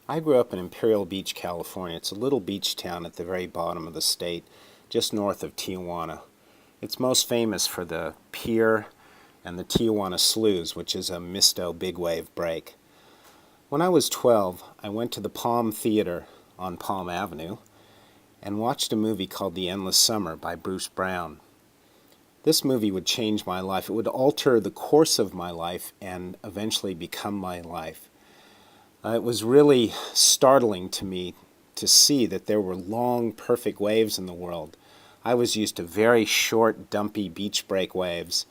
I grew up in Imperial Beach, California. It's a little beach town at the very bottom of the state, just north of Tijuana. It's most famous for the pier and the Tijuana Sloughs, which is a misto big wave break. When I was 12, I went to the Palm Theater on Palm Avenue and watched a movie called The Endless Summer by Bruce Brown. This movie would change my life. It would alter the course of my life and eventually become my life. It was really startling to me to see that there were long, perfect waves in the world. I was used to very short, dumpy beach break waves,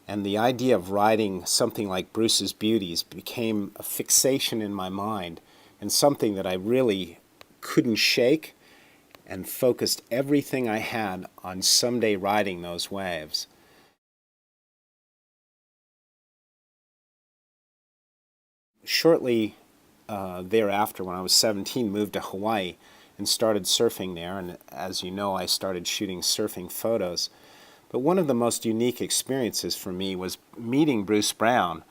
and the idea of riding something like Bruce's Beauties became a fixation in my mind and something that I really couldn't shake, and focused everything I had on someday riding those waves. Shortly thereafter, when I was 17, moved to Hawaii and started surfing there. And as you know, I started shooting surfing photos. But one of the most unique experiences for me was meeting Bruce Brown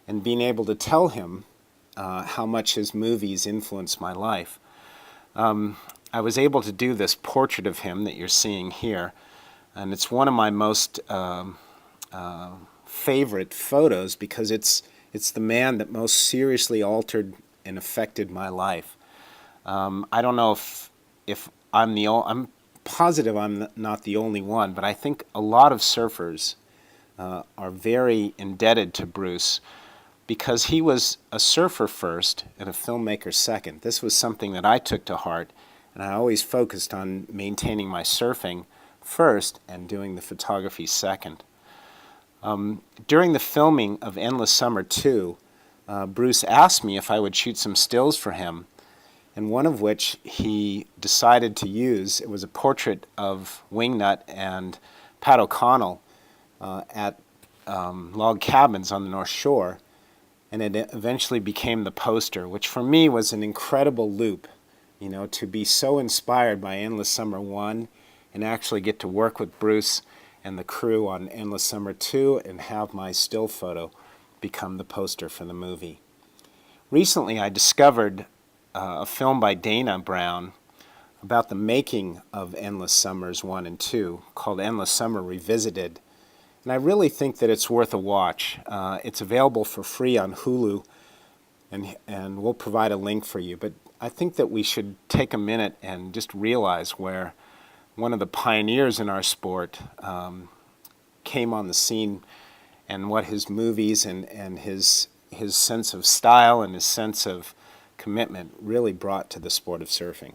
and being able to tell him how much his movies influenced my life. I was able to do this portrait of him that you're seeing here, and it's one of my most favorite photos because it's the man that most seriously altered and affected my life. I don't know if I'm positive I'm not the only one, but I think a lot of surfers are very indebted to Bruce because he was a surfer first and a filmmaker second. This was something that I took to heart, and I always focused on maintaining my surfing first and doing the photography second. During the filming of Endless Summer 2, Bruce asked me if I would shoot some stills for him, and one of which he decided to use. It was a portrait of Wingnut and Pat O'Connell at log cabins on the North Shore, and it eventually became the poster, which for me was an incredible loop, to be so inspired by Endless Summer 1 and actually get to work with Bruce and the crew on Endless Summer 2 and have my still photo become the poster for the movie. Recently I discovered a film by Dana Brown about the making of Endless Summers 1 and 2 called Endless Summer Revisited, and I really think that it's worth a watch. It's available for free on Hulu, and we'll provide a link for you, but I think that we should take a minute and just realize where one of the pioneers in our sport came on the scene and what his movies and his sense of style and his sense of commitment really brought to the sport of surfing.